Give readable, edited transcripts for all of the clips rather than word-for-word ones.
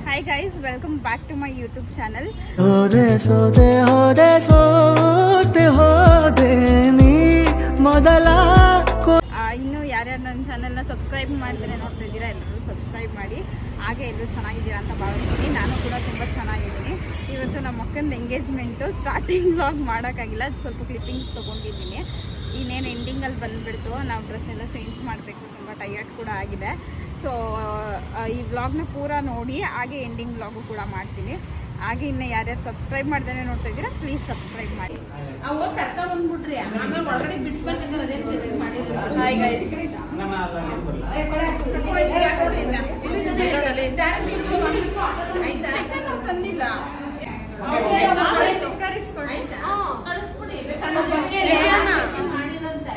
Hi guys, welcome back to my YouTube channel. ಇನ್ನು ಯಾರ್ಯಾರು ನನ್ನ ಚಾನಲ್ನ ಸಬ್ಸ್ಕ್ರೈಬ್ ಮಾಡಿದ್ರೆ ನೋಡ್ತಾ ಇದ್ದೀರಾ, ಎಲ್ಲರೂ ಸಬ್ಸ್ಕ್ರೈಬ್ ಮಾಡಿ. ಹಾಗೆ ಎಲ್ಲರೂ ಚೆನ್ನಾಗಿದ್ದೀರಾ ಅಂತ ಭಾವಿಸ್ತೀನಿ. ನಾನು ಕೂಡ ತುಂಬ ಚೆನ್ನಾಗಿದ್ದೀನಿ. ಇವತ್ತು ನಮ್ಮ ಅಕ್ಕಂದು ಎಂಗೇಜ್ಮೆಂಟು ಸ್ಟಾರ್ಟಿಂಗ್ ವ್ಲಾಗ್ ಮಾಡೋಕ್ಕಾಗಿಲ್ಲ, ಸ್ವಲ್ಪ ಕ್ಲಿಪ್ಪಿಂಗ್ಸ್ ತೊಗೊಂಡಿದ್ದೀನಿ. ಇನ್ನೇನು ಎಂಡಿಂಗಲ್ಲಿ ಬಂದುಬಿಡ್ತು. ನಾವು ಡ್ರೆಸ್ ಎಲ್ಲ ಚೇಂಜ್ ಮಾಡಬೇಕು, ತುಂಬ ಟಯರ್ಡ್ ಕೂಡ ಆಗಿದೆ. ಸೊ ಈ ವ್ಲಾಗ್ನ ಪೂರ ನೋಡಿ, ಹಾಗೆ ಎಂಡಿಂಗ್ ವ್ಲಾಗು ಕೂಡ ಮಾಡ್ತೀನಿ. ಹಾಗೆ ಇನ್ನು ಯಾರ್ಯಾರು ಸಬ್ಸ್ಕ್ರೈಬ್ ಮಾಡ್ದೇ ನೋಡ್ತಾ ಇದ್ದೀರಾ, ಪ್ಲೀಸ್ ಸಬ್ಸ್ಕ್ರೈಬ್ ಮಾಡಿ.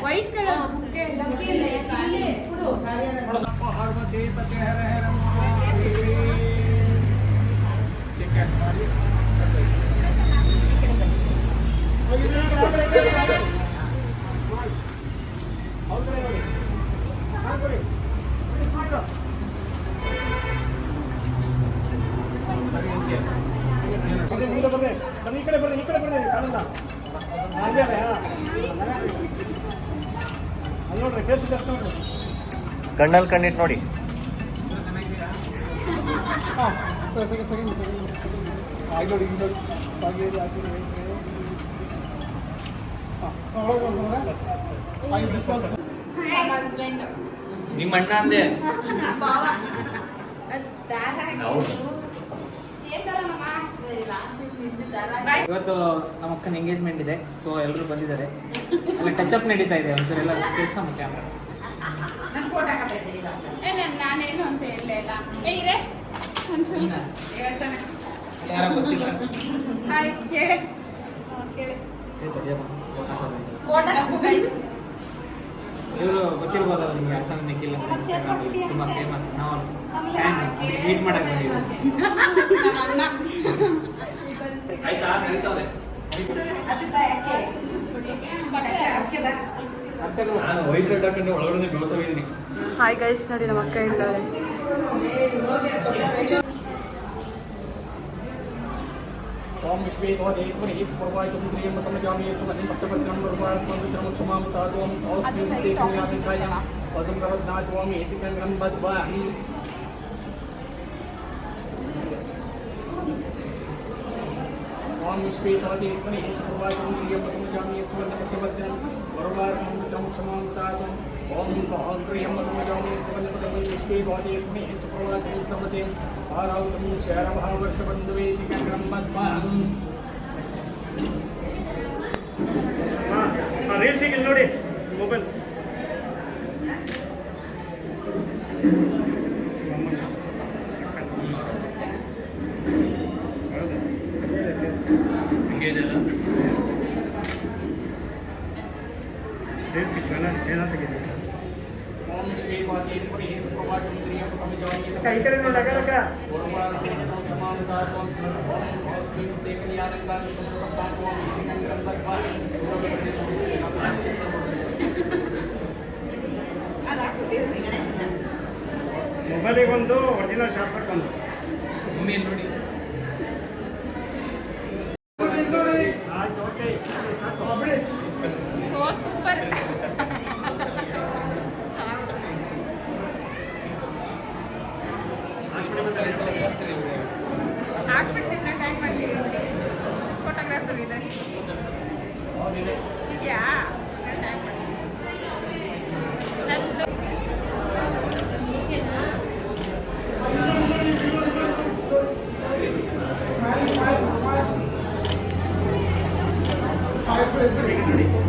ವೈಟ್ ಕಲರ್ ಕಣ್ಣಲ್ಲಿ ಕಣ್ಣಿಟ್ಟು ನೋಡಿ. ನಿಮ್ಮ ಅಣ್ಣ ಅಂದೆ. ಇವತ್ತು ನಮ್ಮ ಅಕ್ಕನ ಎಂಗೇಜ್ಮೆಂಟ್ ಇದೆ, ಸೊ ಎಲ್ಲರೂ ಬಂದಿದ್ದಾರೆ. ಎಲ್ಲ ಟಚ್ ಅಪ್ ನಡೀತಾ ಇದೆ. ಒಂದ್ಸರೆಲ್ಲ ಕೆಲಸ ಕ್ಯಾಮ್ರಾ ನಾನೇನು ಅಂತ ಹೇಳಲೇ ಇಲ್ಲ. ಯಾರ ಗೊತ್ತಿಲ್ಲ. ಹಾಯ್ ಹೇಳಿ ಇವರು ಗೊತ್ತಿರ್ಬೋದಲ್ಲ ನಿಮ್ಗೆ, ಅರ್ಚನ ನಿಖಿಲ್ ತುಂಬಾ ಫೇಮಸ್. ನಾವು ಮೀಟ್ ಮಾಡಕ್ ಬಂದಿದ್ದೀವಿ. ಹಾಯ್ ಗೈಸ್, ನೋಡಿ ನಮ್ಮ ಅಕ್ಕ ಇದ್ದಾಳೆ. ಓಂ ವಿಶ್ವೇಶ್ವರೇಶ್ವರಿ ಪೂರ್ವಾಯ ತುಮಕ್ರಿಯಂ ತಮಜಾಮಿಯೇಸು ಮಧಿ ಭಕ್ತಪತ್ರಂ ಪೂರ್ವಾತ್ಮಂ ವಿಕ್ರಮಕ್ಷಮಾಂ ತಾತ್ವಂ ಔಸ್ಮಿಂ ಸ್ಥೇತುಯಾಸಿಕಾಯಂ ವಸಂ ಪ್ರವದ್ನಾತ್ವಂ ಏತಿಕಂಗ್ರಂ ಬದ್ವಾಹಿ. ಓಂ ವಿಶ್ವೇಶ್ವರೇಶ್ವರಿ ಪೂರ್ವಾಯ ತುಮಕ್ರಿಯಂ ತಮಜಾಮಿಯೇಸು ಮಧಿ ಭಕ್ತಪತ್ರಂ ಪೂರ್ವಾತ್ಮಂ ವಿಕ್ರಮಕ್ಷಮಾಂ ತಾತ್ವಂ ಓಂ ಭಾಗ್ರಿಯಂ ತಮಜಾಮಿಯೇಸು ಮಧಿ ವಿಶ್ವೇಶ್ವರೇಶ್ವರಿ ಪೂರ್ವಾಯ ಸಮತೆ ಆರಾವತಂ ಶರಭಾವರ್ಷ ಬಂಧುವೇತಿ ಕಂಗ್ರಂ ಮದ್ವಾಹಂ. ರೀಲ್ಸ್ ಈಗ ನೋಡಿ ಮೊಬೈಲ್. ರೀಲ್ಸ್ ಸಿಕ್ಕಲ್ಲ ಚೇನಾ ತೆಗೆದು. ಓಂ ಶ್ರೀ ವಾದೇಶ್ವರಿ ಸುಪ್ರಭಾತಂದ್ರಿಯಂ ತಮಜಾಮಿಯೇಸು ಕೈ ಕಡೆ ನೋಡಕ ಮೊಬೈಲಿಗೆ ಒಂದು ಒರಿಜಿನಲ್ ಶಾಸ್ತ್ರಕ್ಕೊಂದು ಮಮ್ಮಿ ನೋಡಿ. ಸೂಪರ್. ಹಾಕ್ಬಿಡ್ತೀನಿ, ಟ್ಯಾಗ್ ಮಾಡಲಿ. ಫೋಟೋಗ್ರಾಫರ್ ಇದೆ ಇದೆಯಾ? ಟ್ಯಾಗ್ ಮಾಡಿ.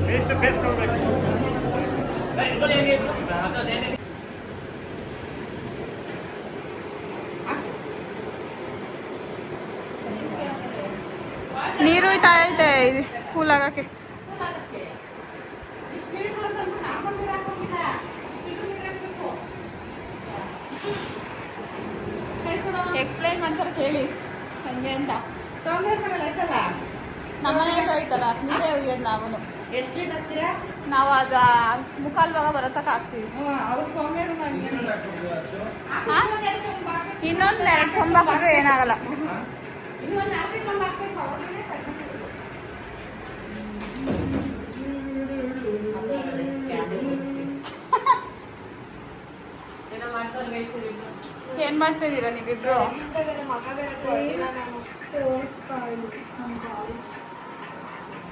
ಫೇಸ್ ಟು ಫೇಸ್ ನೋಡ್ಬೇಕು. ನೀರು ಹೋಯ್ತಾ ಐತೆ ಕೂಲ್ ಆಗಕ್ಕೆ. ಎಕ್ಸ್ಪ್ಲೈನ್ ಮಾಡ್ತಾರೆ ಕೇಳಿ ಹಂಗೆ ಅಂತ. ನಮ್ಮನೆ ಐತಲ್ಲ, ನೀರೇ ಒಯ್ಯೋದು ನಾವು. ಎಷ್ಟು ಲೀಟರ್ ಹಾಕ್ತೀರಾ? ನಾವು ಅದ ಮುಕ್ಕಾಲು ಭಾಗ ಬರತಕ್ಕ ಹಾಕ್ತೀವಿ. ಇನ್ನೊಂದು 2 ಚೊಂಬ ಹಾಕಿದ್ರೆ ಏನಾಗಲ್ಲ. ಏನ್ ಮಾಡ್ತಾ ಇದೀರಾ ನೀವಿಬ್ರು?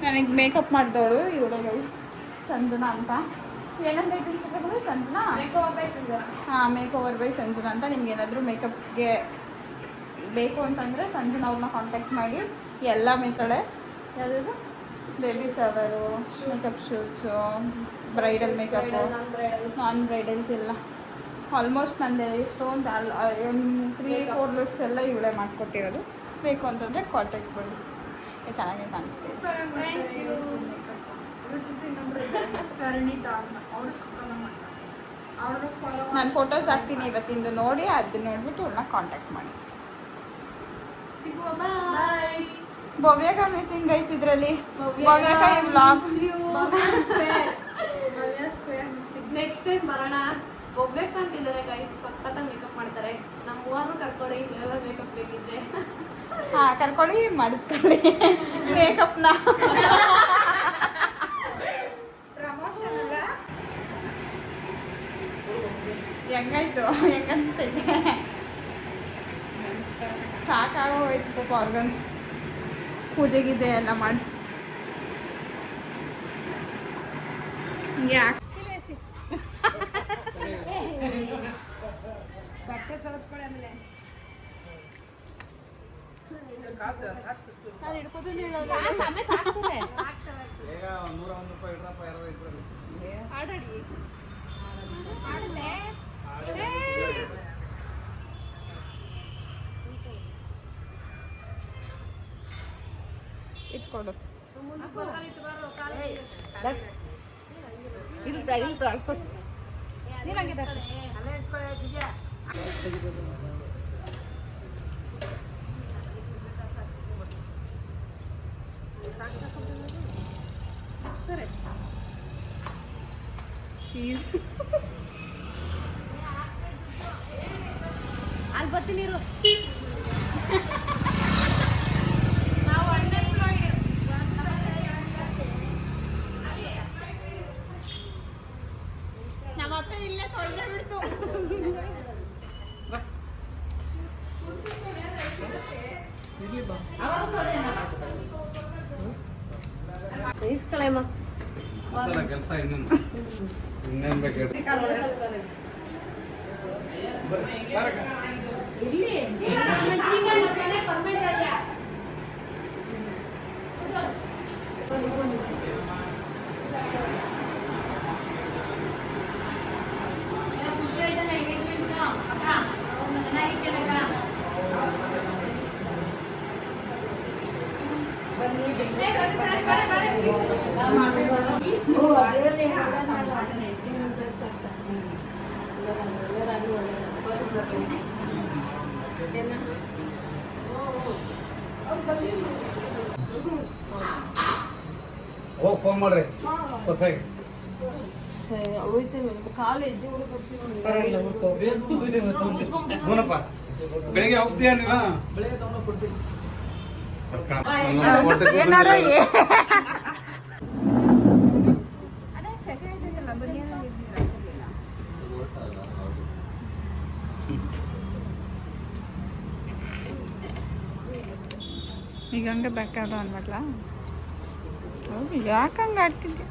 ನನಗೆ ಮೇಕಪ್ ಮಾಡಿದವಳು ಇವಳು ಗೈಸ್, ಸಂಜನಾ ಅಂತ. ಏನಂತ ಐತಿ ಸಂಜನಾ? ಹಾಂ, ಮೇಕ್ ಓವರ್ ಬೈ ಸಂಜನಾ ಅಂತ. ನಿಮ್ಗೆ ಏನಾದರೂ ಮೇಕಪ್ಗೆ ಬೇಕು ಅಂತಂದರೆ ಸಂಜನಾ ಅವ್ರನ್ನ ಕಾಂಟ್ಯಾಕ್ಟ್ ಮಾಡಿ. ಎಲ್ಲ ಮೇಕಳೆ, ಯಾವುದಾದ್ರು baby ಶವರು, makeup shoots, bridal makeup, ನಾನ್ ಬ್ರೈಡಲ್ಸ್ ಎಲ್ಲ ಆಲ್ಮೋಸ್ಟ್ ನಂದು ಎಷ್ಟೊಂದು 3-4 ಲುಕ್ಸ್ ಎಲ್ಲ ಇವಳೇ ಮಾಡಿಕೊಟ್ಟಿರೋದು. ಬೇಕು ಅಂತಂದರೆ ಕಾಂಟ್ಯಾಕ್ಟ್ ಮಾಡಿ. ಚೆನ್ನಾಗಿ ಕಾಣಿಸ್ತೀವಿ. ನಾನು ಫೋಟೋಸ್ ಹಾಕ್ತೀನಿ ಇವತ್ತಿಂದು, ನೋಡಿ ಅದನ್ನ ನೋಡ್ಬಿಟ್ಟು ಅವ್ರನ್ನ ಕಾಂಟ್ಯಾಕ್ಟ್ ಮಾಡಿ. ಭವ್ಯಕ ಮಿಸ್ಸಿಂಗ್ ಗೈಸ್ ಇದರಲ್ಲಿ. ಭವ್ಯಕ ಈ ವ್ಲಾಗ್ ನೆಕ್ಸ್ಟ್ ಟೈಮ್ ಬರೋಣ. ಹೋಗ್ಬೇಕಂತಿದ್ದಾರೆ ಗೈಸ್, ಸಖತ್ತಾಗಿ ಮೇಕಪ್ ಮಾಡ್ತಾರೆ. ನಮ್ಮ ಮೂವರು ಕರ್ಕೊಳ್ಳಿ, ಎಲ್ಲ ಮೇಕಪ್ ಬೇಕಿದ್ರೆ. ಹಾಂ, ಕರ್ಕೊಳ್ಳಿ, ಮಾಡಿಸ್ಕೊಳ್ಳಿ ಮೇಕಪ್ನ. ಹೆಂಗಾಯ್ತು? ಹೆಂಗನ್ಸ್ತೈತೆ? ಸಾಕಾಗೋಯ್ತು ಪಾಪ ಅವ್ರಿಗಂತ. ಪೂಜೆ ಗೀಜೆ ಎಲ್ಲ ಮಾಡಿ ಯಾಕೆ ಬಟ್ಟೆ ಸೋಸ್ಕೊಳ್ಳಿ. ಆಮೇಲೆ ನಾನು ಹಿಡ್ಕೋತೀನಿ. ಆಡಾಡಿ ಇಟ್ಕೊಡು. ಅಲ್ಲಿ ಬರ್ತೀನಿ ನೀರು. ನಮ್ಮ ಅತ್ತೆ ಇಲ್ಲೇ ತೊಳೆದೇ ಬಿಡ್ತು. ಇಸ್ಕಳಮ್ಮ ಕೆಲಸ ಇನ್ನೇನು ಬೇಕು? ಹೋಗಿ ಫೋನ್ ಮಾಡ್ರಿ ಹೊಸಾಗಿ. ಹೂನಪ್ಪ, ಬೆಳಿಗ್ಗೆ ಹೋಗ್ತೀಯ ನೀನು? ಬೆಳಿಗ್ಗೆ ತಗೊಂಡು ಕೊಡ್ತೀನಿ. ಈಗ ಹಂಗೆ ಬ್ಯಾಕ್ ಕ್ಯಾಮ್ರಾ ಆನ್ ಮಾಡ್ಲಾ? ಹೌದು, ಯಾಕೆ ಹಂಗೆ ಆಡ್ತಿದ್ದೆ?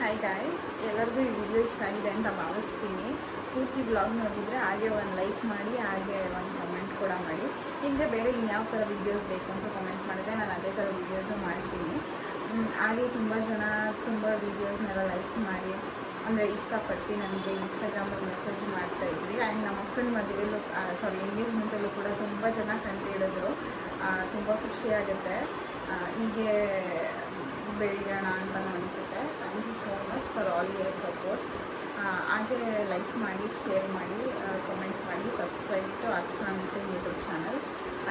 ಹಾಯ್ ಗಾಯ್ಸ್, ಎಲ್ಲರಿಗೂ ಈ ವಿಡಿಯೋ ಇಷ್ಟ ಆಗಿದೆ ಅಂತ ಭಾವಿಸ್ತೀನಿ. ಪೂರ್ತಿ ಬ್ಲಾಗ್ ನೋಡಿದರೆ ಹಾಗೆ ಒಂದು ಲೈಕ್ ಮಾಡಿ, ಹಾಗೆ ಒಂದು ಕಮೆಂಟ್ ಕೂಡ ಮಾಡಿ. ನಿಮಗೆ ಬೇರೆ ಇನ್ಯಾವ ಥರ ವೀಡಿಯೋಸ್ ಬೇಕು ಅಂತ ಕಮೆಂಟ್ ಮಾಡಿದ್ರೆ ನಾನು ಅದೇ ಥರ ವೀಡಿಯೋಸು ಮಾಡ್ತೀನಿ. ಹಾಗೆ ತುಂಬ ಜನ ತುಂಬ ವೀಡಿಯೋಸ್ನೆಲ್ಲ ಲೈಕ್ ಮಾಡಿ, ಅಂದರೆ ಇಷ್ಟಪಟ್ಟು ನನಗೆ ಇನ್ಸ್ಟಾಗ್ರಾಮಲ್ಲಿ ಮೆಸೇಜ್ ಮಾಡ್ತಾಯಿದ್ರಿ. ಆ್ಯಂಡ್ ನಮ್ಮ ಅಕ್ಕನ ಮದುವೆಯಲ್ಲೂ ಎಂಗೇಜ್ಮೆಂಟಲ್ಲೂ ಕೂಡ ತುಂಬ ಜನ ಕಂಡು ಹಿಡಿದ್ರು. ತುಂಬ ಖುಷಿಯಾಗುತ್ತೆ. ಹೀಗೆ ಬೆಳೆಯೋಣ ಅಂತ ಅನಿಸುತ್ತೆ. Thank you so much for all your support. ಹಾಗೆ ಲೈಕ್ ಮಾಡಿ, ಶೇರ್ ಮಾಡಿ, ಕಮೆಂಟ್ ಮಾಡಿ, subscribe to Archana Mithun YouTube channel.